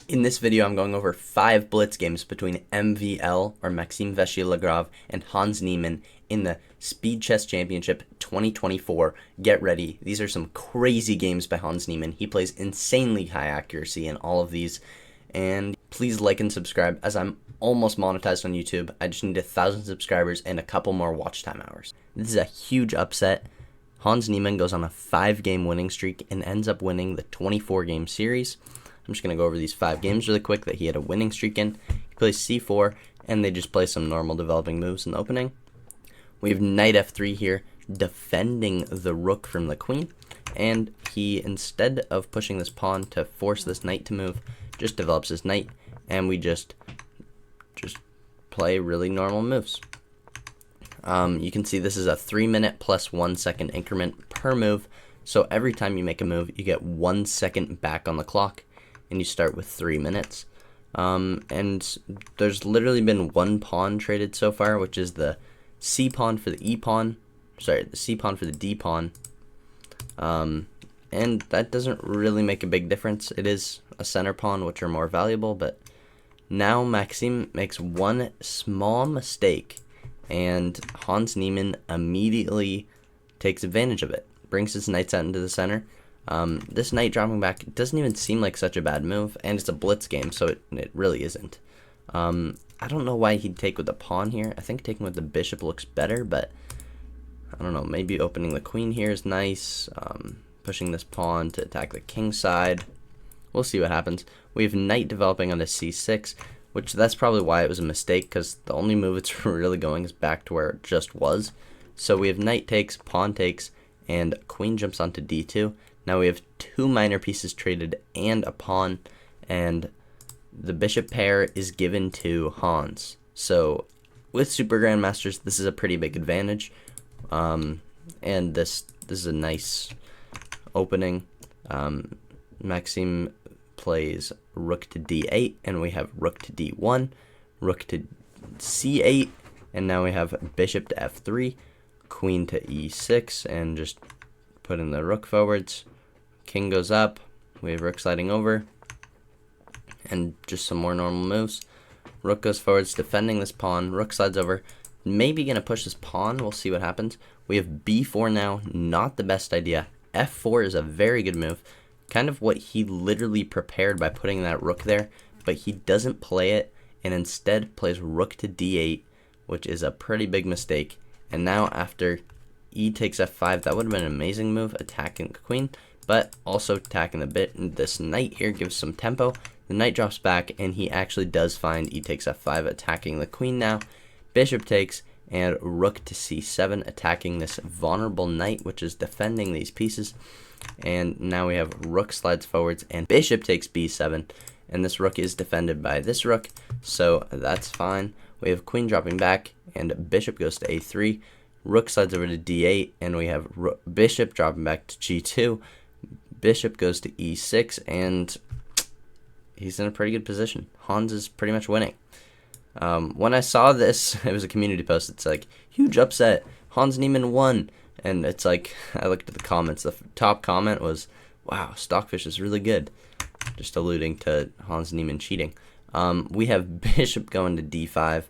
In this video, I'm going over 5 blitz games between MVL, or Maxime Vachier-Lagrave, and Hans Niemann in the Speed Chess Championship 2024. Get ready. These are some crazy games by Hans Niemann. He plays insanely high accuracy in all of these. And please like and subscribe, as I'm almost monetized on YouTube. I just need 1,000 subscribers and a couple more watch time hours. This is a huge upset. Hans Niemann goes on a 5-game winning streak and ends up winning the 24-game series. I'm just going to go over these 5 games really quick that he had a winning streak in. He plays c4, and they just play some normal developing moves in the opening. We have knight f3 here, defending the rook from the queen. And he, instead of pushing this pawn to force this knight to move, just develops his knight, and we just play really normal moves. You can see this is a 3-minute plus 1 second increment per move. So every time you make a move, you get 1 second back on the clock. And you start with 3 minutes. And there's literally been 1 pawn traded so far, which is the C pawn for the E pawn. Sorry, the C pawn for the D pawn. And that doesn't really make a big difference. It is a center pawn, which are more valuable, but now Maxime makes 1 small mistake, and Hans Niemann immediately takes advantage of it. Brings his knights out into the center. This knight dropping back doesn't even seem like such a bad move, and it's a blitz game, so it really isn't. I don't know why he'd take with the pawn here. I think taking with the bishop looks better, but I don't know, maybe opening the queen here is nice. Pushing this pawn to attack the king side. We'll see what happens. We have knight developing onto c6, which that's probably why it was a mistake, because the only move it's really going is back to where it just was. So we have knight takes, pawn takes, and queen jumps onto d2. Now we have 2 minor pieces traded and a pawn, and the bishop pair is given to Hans. So with Super Grandmasters, this is a pretty big advantage, and this is a nice opening. Maxime plays rook to d8, and we have rook to d1, rook to c8, and now we have bishop to f3, queen to e6, and just put in the rook forwards. King goes up, we have rook sliding over, and just some more normal moves. Rook goes forwards, defending this pawn, rook slides over, maybe going to push this pawn, we'll see what happens. We have b4 now, not the best idea. f4 is a very good move, kind of what he literally prepared by putting that rook there, but he doesn't play it, and instead plays rook to d8, which is a pretty big mistake. And now after e takes f5, that would have been an amazing move, attacking the queen, but also attacking the bit. And this knight here gives some tempo. The knight drops back, and he actually does find e takes f5, attacking the queen now. Bishop takes, and rook to c7, attacking this vulnerable knight, which is defending these pieces. And now we have rook slides forwards, and bishop takes b7, and this rook is defended by this rook, so that's fine. We have queen dropping back, and bishop goes to a3. Rook slides over to d8, and we have bishop dropping back to g2. Bishop goes to e6, and he's in a pretty good position. Hans is pretty much winning. When I saw this, it was a community post. It's like, huge upset, Hans Niemann won. And it's like, I looked at the comments. The top comment was, wow, Stockfish is really good. Just alluding to Hans Niemann cheating. We have bishop going to d5,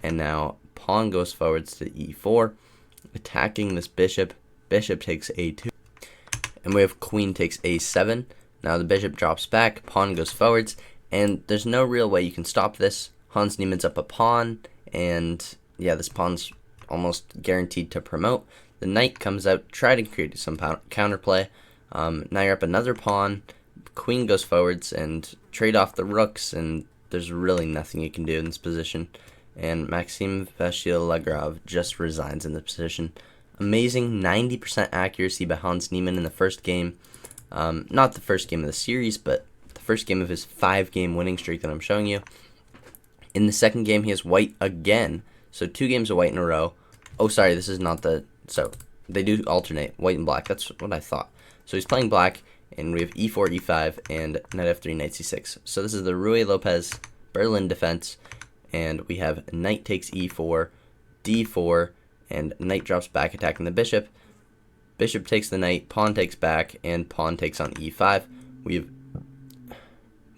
and now pawn goes forwards to e4, attacking this bishop. Bishop takes a2. And we have queen takes a7. Now the bishop drops back, pawn goes forwards, and there's no real way you can stop this. Hans Niemann's up a pawn, and yeah, this pawn's almost guaranteed to promote. The knight comes out, try to create some counterplay. Now you're up another pawn, queen goes forwards, and trade off the rooks, and there's really nothing you can do in this position. And Maxime Vachier-Lagrave just resigns in the position. Amazing 90% accuracy by Hans Niemann in the first game. Not the first game of the series, but the first game of his 5-game winning streak that I'm showing you. In the second game, he has white again. So 2 games of white in a row. Oh, sorry, this is not the... So they do alternate, white and black. That's what I thought. So he's playing black, and we have e4, e5, and knight f3, knight c6. So this is the Ruy Lopez Berlin defense. And we have knight takes e4, d4, and knight drops back, attacking the bishop. Bishop takes the knight, pawn takes back, and pawn takes on e5. We have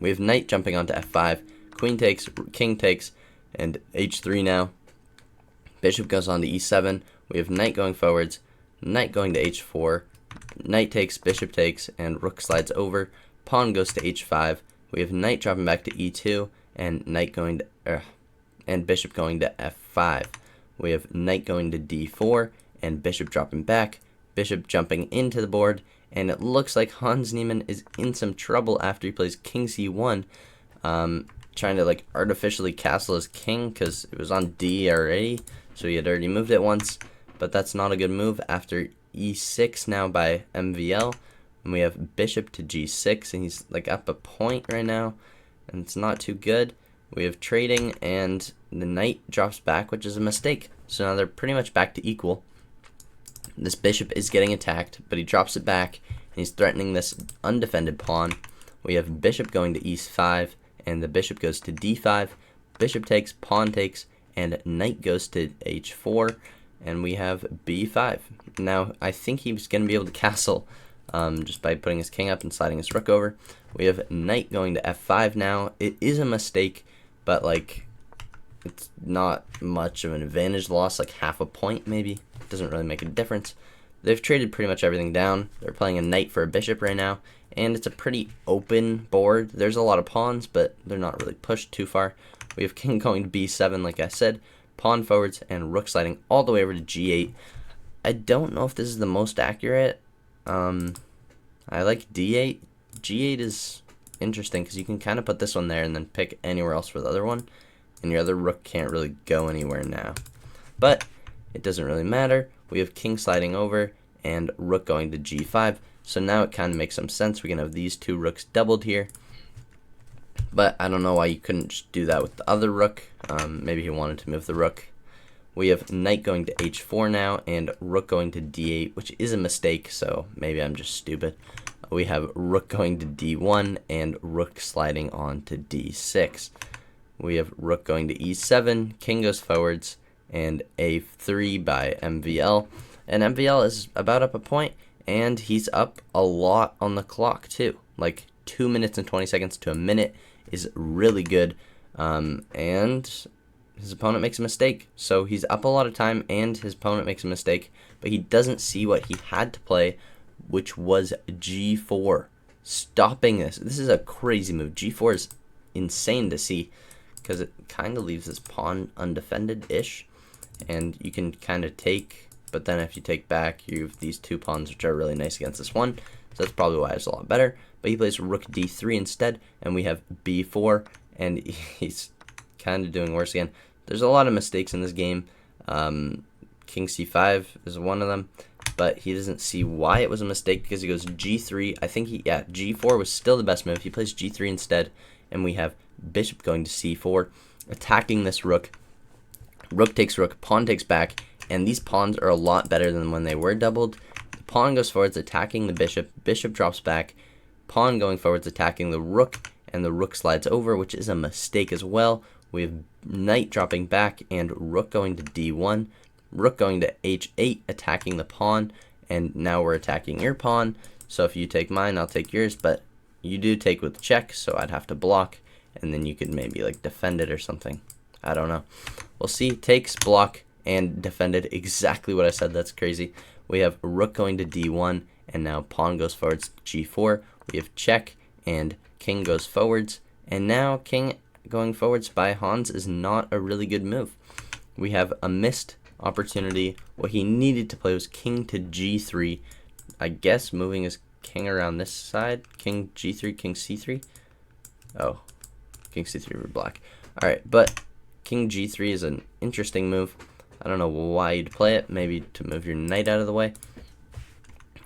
We have knight jumping onto f5, queen takes, king takes, and h3 now. Bishop goes on to e7. We have knight going forwards, knight going to h4, knight takes, bishop takes, and rook slides over. Pawn goes to h5. We have knight dropping back to e2, and knight going to and bishop going to f5. We have knight going to d4, and bishop dropping back, bishop jumping into the board, and it looks like Hans Niemann is in some trouble after he plays king c1, trying to like artificially castle his king because it was on d already, so he had already moved it once, but that's not a good move. After e6 now by MVL, and we have bishop to g6, and he's like up a point right now, and it's not too good. We have trading, and the knight drops back, which is a mistake. So now they're pretty much back to equal. This bishop is getting attacked, but he drops it back, and he's threatening this undefended pawn. We have bishop going to e5, and the bishop goes to d5. Bishop takes, pawn takes, and knight goes to h4, and we have b5. Now, I think he's going to be able to castle just by putting his king up and sliding his rook over. We have knight going to f5 now. It is a mistake, but like it's not much of an advantage loss, like half a point maybe. It doesn't really make a difference. They've traded pretty much everything down. They're playing a knight for a bishop right now, and it's a pretty open board. There's a lot of pawns, but they're not really pushed too far. We have king going to b7, like I said, pawn forwards, and rook sliding all the way over to g8. I don't know if this is the most accurate. I like d8. g8 is interesting because you can kind of put this one there and then pick anywhere else for the other one, and your other rook can't really go anywhere now. But it doesn't really matter. We have king sliding over and rook going to g5. So now it kind of makes some sense. We can have these two rooks doubled here. But I don't know why you couldn't just do that with the other rook. Maybe he wanted to move the rook. We have knight going to h4 now and rook going to d8, which is a mistake, so maybe I'm just stupid. We have rook going to d1 and rook sliding on to d6. We have rook going to e7, king goes forwards, and a3 by MVL. And MVL is about up a point, and he's up a lot on the clock too. Like 2 minutes and 20 seconds to a minute is really good. And his opponent makes a mistake. So he's up a lot of time, and his opponent makes a mistake, but he doesn't see what he had to play, which was g4. Stopping this. This is a crazy move. g4 is insane to see because it kind of leaves this pawn undefended-ish, and you can kind of take, but then if you take back, you have these two pawns which are really nice against this one, so that's probably why it's a lot better. But he plays rook d3 instead, and we have b4, and he's kind of doing worse again. There's a lot of mistakes in this game. King c5 is one of them, but he doesn't see why it was a mistake because he goes g3. I think g4 was still the best move. He plays g3 instead, and we have bishop going to c4, attacking this rook. Rook takes rook, pawn takes back, and these pawns are a lot better than when they were doubled. The pawn goes forwards, attacking the bishop. Bishop drops back. Pawn going forwards, attacking the rook, and the rook slides over, which is a mistake as well. We have knight dropping back and rook going to d1, rook going to h8, attacking the pawn, and now we're attacking your pawn. So if you take mine, I'll take yours, but you do take with check, so I'd have to block, and then you could maybe like defend it or something. I don't know. We'll see. Takes, block, and defended. Exactly what I said. That's crazy. We have rook going to d1, and now pawn goes forwards g4. We have check, and king goes forwards, and now king going forwards by Hans is not a really good move. We have a missed opportunity. What he needed to play was king to g3. I guess moving his king around this side. King g3, king c3. Oh, king c3 for black. All right, but king g3 is an interesting move. I don't know why you'd play it. Maybe to move your knight out of the way.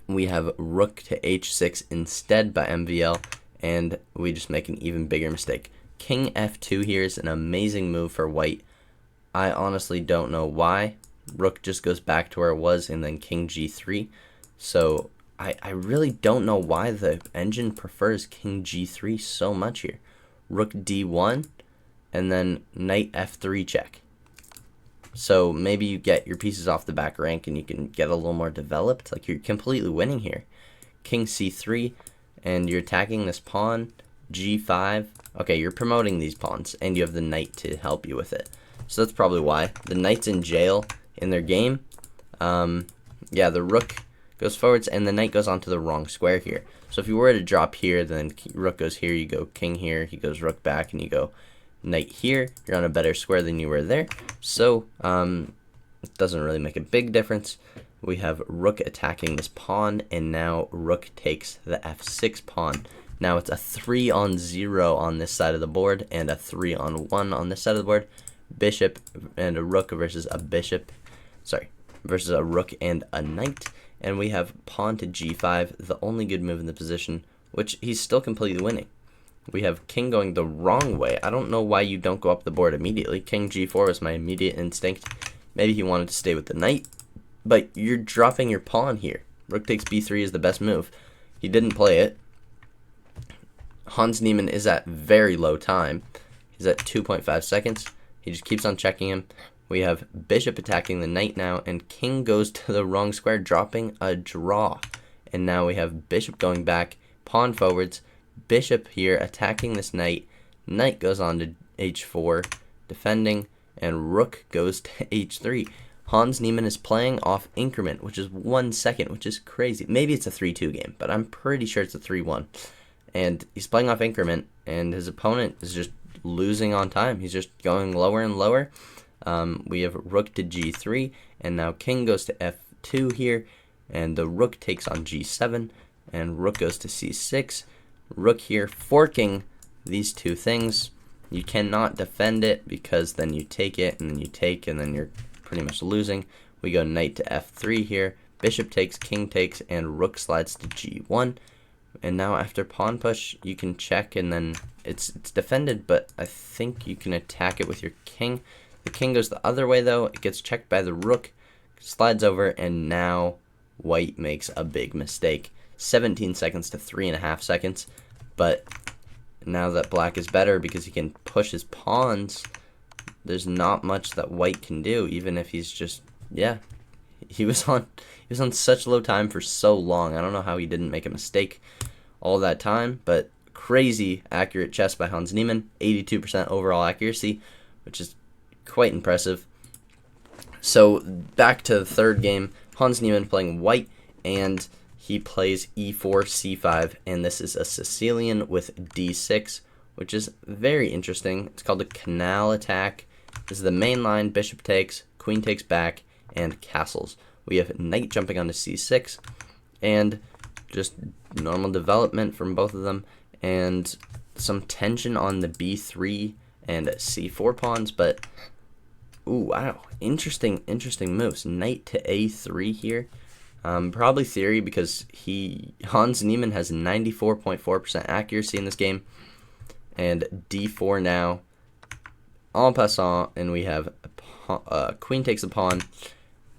We have rook to h6 instead by MVL, and we just make an even bigger mistake. King f2 here is an amazing move for white. I honestly don't know why. Rook just goes back to where it was, and then king g3. So I really don't know why the engine prefers king g3 so much here. Rook d1, and then knight f3 check. So maybe you get your pieces off the back rank and you can get a little more developed. Like, you're completely winning here. King c3, and you're attacking this pawn, g5. Okay, you're promoting these pawns, and you have the knight to help you with it. So that's probably why. The knight's in jail in their game. Yeah, the rook goes forwards, and the knight goes onto the wrong square here. So if you were to drop here, then rook goes here, you go king here, he goes rook back, and you go knight here. You're on a better square than you were there. So it doesn't really make a big difference. We have rook attacking this pawn, and now rook takes the f6 pawn. Now it's a 3-on-0 on this side of the board, and a 3-on-1 on this side of the board. Bishop and a rook versus a bishop. Sorry, versus a rook and a knight. And we have pawn to g5, the only good move in the position, which he's still completely winning. We have king going the wrong way. I don't know why you don't go up the board immediately. King g4 was my immediate instinct. Maybe he wanted to stay with the knight, but you're dropping your pawn here. Rook takes b3 is the best move. He didn't play it. Hans Niemann is at very low time. He's at 2.5 seconds. He just keeps on checking him. We have bishop attacking the knight now, and king goes to the wrong square, dropping a draw. And now we have bishop going back, pawn forwards, bishop here attacking this knight. Knight goes on to h4, defending, and rook goes to h3. Hans Niemann is playing off increment, which is 1 second, which is crazy. Maybe it's a 3-2 game, but I'm pretty sure it's a 3-1. And he's playing off increment, and his opponent is just losing on time. He's just going lower and lower. We have rook to g3, and now king goes to f2 here, and the rook takes on g7, and rook goes to c6. Rook here forking these two things. You cannot defend it because then you take it, and then you take, and then you're pretty much losing. We go knight to f3 here. Bishop takes, king takes, and rook slides to g1. And now after pawn push, you can check, and then it's defended, but I think you can attack it with your king. The king goes the other way, though. It gets checked by the rook, slides over, and now white makes a big mistake. 17 seconds to 3.5 seconds. But now that black is better because he can push his pawns, there's not much that white can do, even if he's just, yeah. He was on such low time for so long. I don't know how he didn't make a mistake all that time, but crazy accurate chess by Hans Niemann. 82% overall accuracy, which is quite impressive. So back to the third game. Hans Niemann playing white, and he plays e4, c5, and this is a Sicilian with d6, which is very interesting. It's called a canal attack. This is the main line. Bishop takes, queen takes back, and castles. We have knight jumping onto c6, and just normal development from both of them, and some tension on the b3 and c4 pawns, but ooh, wow, interesting moves. Knight to a3 here. Probably theory because Hans Niemann has 94.4% accuracy in this game, and d4 now. En passant, and we have queen takes a pawn,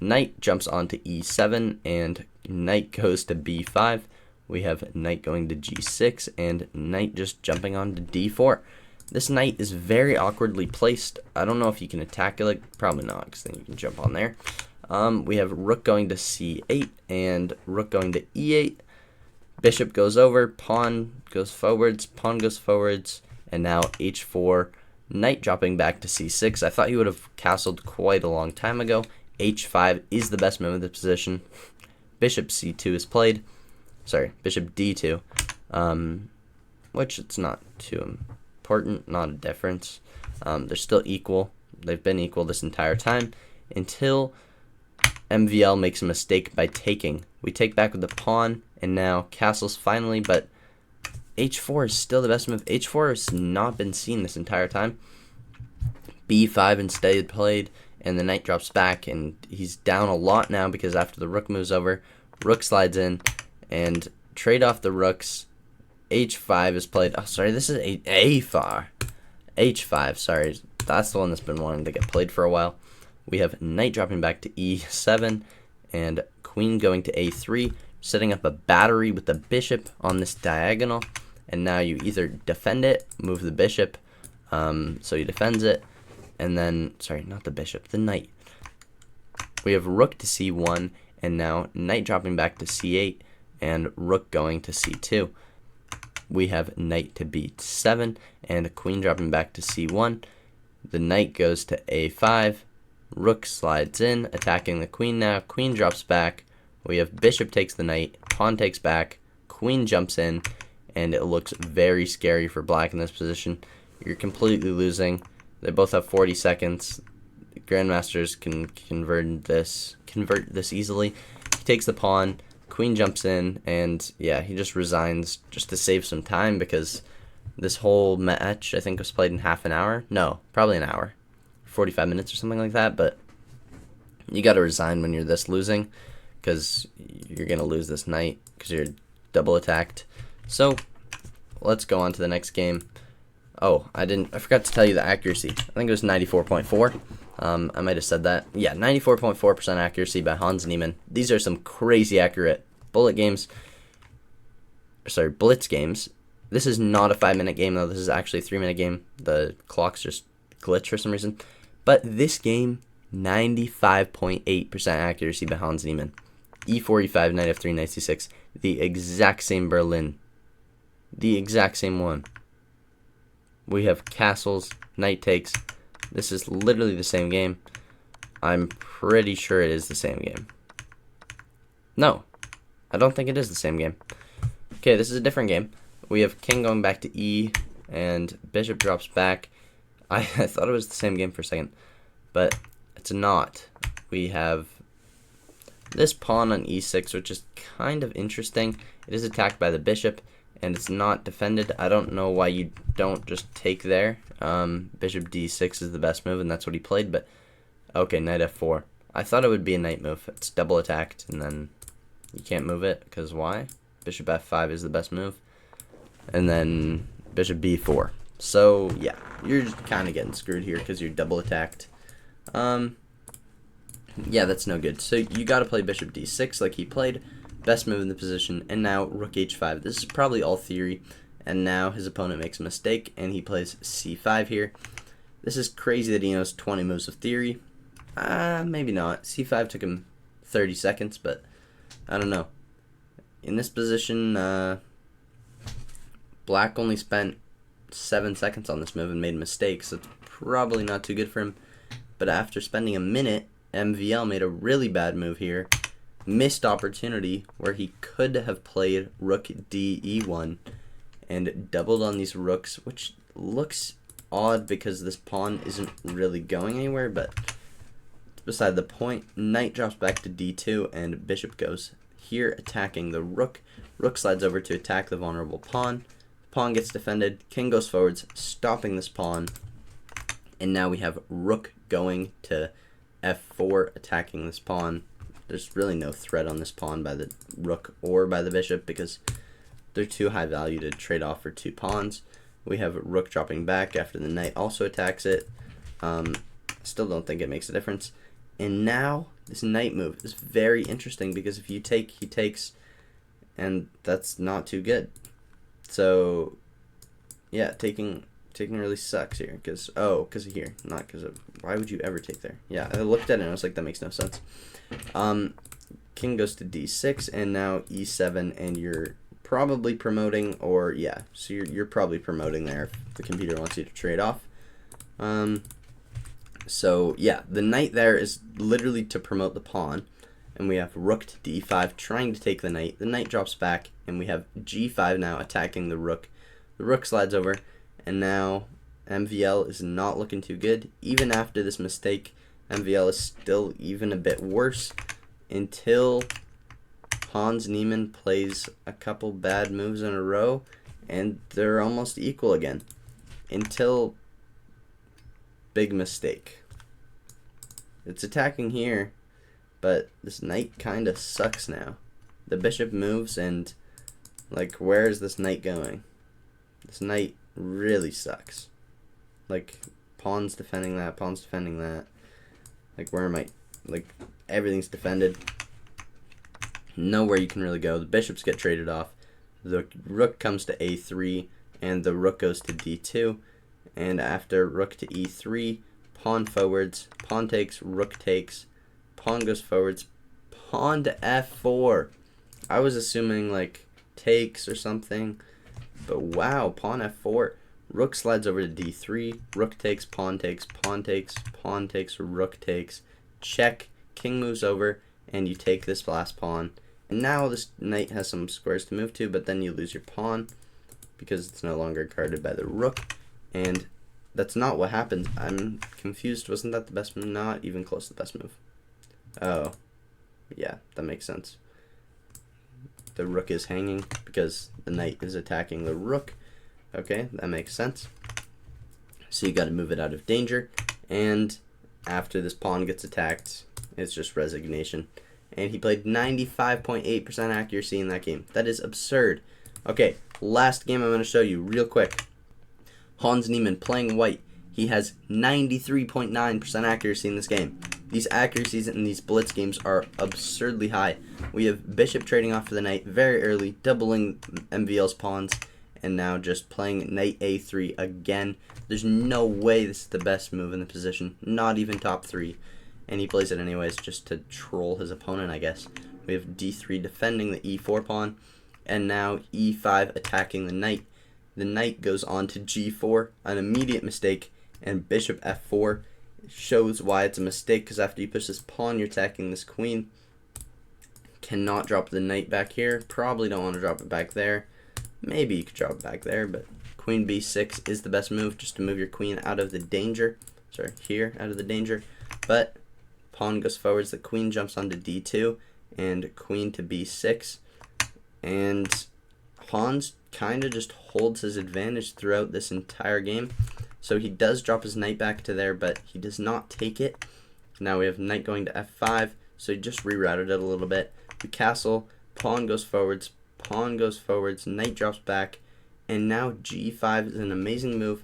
knight jumps onto e7, and knight goes to b5. We have knight going to g6, and knight just jumping onto d4. This knight is very awkwardly placed. I don't know if you can attack it, probably not, because then you can jump on there. We have rook going to c8, and rook going to e8. Bishop goes over, pawn goes forwards, and now h4. Knight dropping back to c6. I thought he would have castled quite a long time ago. h5 is the best move in the position. Bishop c2 is played. Sorry, bishop d2. Which it's not too important, not a difference. They're still equal. They've been equal this entire time until MVL makes a mistake by taking. We take back with the pawn, and now castles finally, but h4 is still the best move. h4 has not been seen this entire time. b5 instead played, and the knight drops back, and he's down a lot now because after the rook moves over, rook slides in, and trade off the rooks. h5 is played. Oh, sorry, this is a5. h5, sorry. That's the one that's been wanting to get played for a while. We have knight dropping back to e7, and queen going to a3, setting up a battery with the bishop on this diagonal. And now you either defend it, move the bishop, so he defends it, and then, sorry, not the bishop, the knight. We have rook to c1, and now knight dropping back to c8, and rook going to c2. we have knight to b7 and a queen dropping back to c1. The knight goes to a5. Rook slides in, attacking the queen now. Queen drops back. We have bishop takes the knight. Pawn takes back. Queen jumps in. And it looks very scary for black in this position. You're completely losing. They both have 40 seconds. Grandmasters can convert this easily. He takes the pawn. Queen jumps in. And yeah, he just resigns just to save some time because this whole match, I think, was played in half an hour. No, probably an hour. 45 minutes or something like that, but you got to resign when you're this losing because you're going to lose this knight because you're double attacked. So let's go on to the next game. Oh, I forgot to tell you the accuracy. I think it was 94.4. I might have said that. Yeah, 94.4% accuracy by Hans Niemann. These are some crazy accurate blitz games. This is not a 5-minute game though. This is actually a 3-minute game. The clocks just glitch for some reason. But this game, 95.8% accuracy by Hans Niemann. e4, e5, knight f3, knight c6. The exact same Berlin. The exact same one. We have castles, knight takes. This is literally the same game. I'm pretty sure it is the same game. No, I don't think it is the same game. Okay, this is a different game. We have king going back to e, and bishop drops back. I thought it was the same game for a second, but it's not. We have this pawn on e6, which is kind of interesting. It is attacked by the bishop, and it's not defended. I don't know why you don't just take there. Bishop d6 is the best move, and that's what he played, but okay, knight f4. I thought it would be a knight move. It's double attacked, and then you can't move it, because why? Bishop f5 is the best move, and then bishop b4. So, yeah, you're just kind of getting screwed here because you're double attacked. Yeah, that's no good. So, you got to play bishop d6 like he played. Best move in the position. And now, rook h5. This is probably all theory. And now, his opponent makes a mistake, and he plays c5 here. This is crazy that he knows 20 moves of theory. Maybe not. c5 took him 30 seconds, but I don't know. In this position, black only spent 7 seconds on this move and made mistakes. So it's probably not too good for him. But after spending a minute, MVL made a really bad move here. Missed opportunity where he could have played rook d e1 and doubled on these rooks, which looks odd because this pawn isn't really going anywhere, but it's beside the point. Knight drops back to d2 and bishop goes here attacking the rook. Rook slides over to attack the vulnerable pawn. Pawn gets defended, king goes forwards, stopping this pawn, and now we have rook going to f4, attacking this pawn. There's really no threat on this pawn by the rook or by the bishop because they're too high value to trade off for 2 pawns. We have rook dropping back after the knight also attacks it. Still don't think it makes a difference. And now this knight move is very interesting because if you take, he takes, and that's not too good. So, yeah, taking really sucks here, because of here, not because of, why would you ever take there? Yeah, I looked at it and I was like, that makes no sense. King goes to d6, and now e7, and you're probably promoting, or, yeah, so you're probably promoting there if the computer wants you to trade off. So, yeah, the knight there is literally to promote the pawn, and we have rook to d5 trying to take the knight. The knight drops back, and we have g5 now attacking the rook. The rook slides over, and now MVL is not looking too good. Even after this mistake, MVL is still even a bit worse until Hans Niemann plays a couple bad moves in a row, and they're almost equal again. Until big mistake. It's attacking here, but this knight kind of sucks now. The bishop moves, and, like, where is this knight going? This knight really sucks. Like, pawn's defending that, pawn's defending that. Like, where am I? Like, everything's defended. Nowhere you can really go. The bishops get traded off. The rook comes to a3, and the rook goes to d2. And after rook to e3, pawn forwards, pawn takes, rook takes, pawn goes forwards, pawn to f4. I was assuming, like, takes or something, But wow, pawn f4. Rook slides over to d3. Rook takes, pawn takes, pawn takes, pawn takes, rook takes. Check. King moves over, and you take this last pawn. And now this knight has some squares to move to, but then you lose your pawn because it's no longer guarded by the rook. And that's not what happened. I'm confused. Wasn't that the best move? Not even close to the best move. Oh, yeah, that makes sense. The rook is hanging because the knight is attacking the rook. Okay, that makes sense. So you got to move it out of danger. And after this pawn gets attacked, it's just resignation. And he played 95.8% accuracy in that game. That is absurd. Okay, last game I'm going to show you real quick. Hans Niemann playing white. He has 93.9% accuracy in this game. These accuracies in these blitz games are absurdly high. We have bishop trading off for the knight very early, doubling MVL's pawns, and now just playing knight a3 again. There's no way this is the best move in the position, not even top 3. And he plays it anyways just to troll his opponent, I guess. We have d3 defending the e4 pawn, and now e5 attacking the knight. The knight goes on to g4, an immediate mistake, and bishop f4 shows why it's a mistake, because after you push this pawn, you're attacking this queen. Cannot drop the knight back here. Probably don't want to drop it back there. Maybe you could drop it back there, but queen b6 is the best move, just to move your queen out of the danger. Sorry, here, out of the danger. But pawn goes forwards, the queen jumps onto d2, and queen to b6. And Hans kind of just holds his advantage throughout this entire game. So he does drop his knight back to there, but he does not take it. Now we have knight going to f5, so he just rerouted it a little bit. We castle, pawn goes forwards, knight drops back, and now g5 is an amazing move,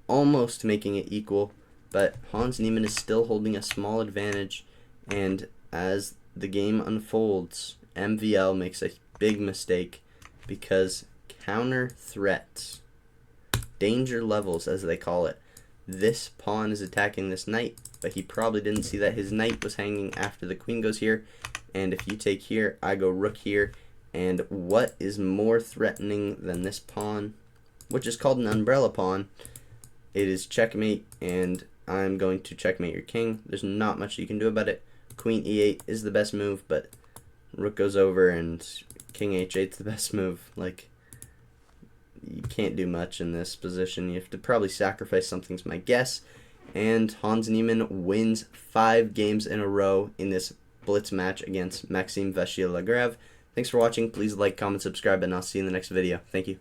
almost making it equal, but Hans Niemann is still holding a small advantage, and as the game unfolds, MVL makes a big mistake because counter threats, danger levels as they call it. This pawn is attacking this knight, but he probably didn't see that his knight was hanging after the queen goes here, and if you take here, I go rook here, and what is more threatening than this pawn, which is called an umbrella pawn? It is checkmate, and I'm going to checkmate your king. There's not much you can do about it. Queen e8 is the best move, but rook goes over and king h8 is the best move. Like, you can't do much in this position. You have to probably sacrifice something's my guess. And Hans Niemann wins 5 games in a row in this blitz match against Maxime Vachier-Lagrave. Thanks for watching. Please like, comment, subscribe, and I'll see you in the next video. Thank you.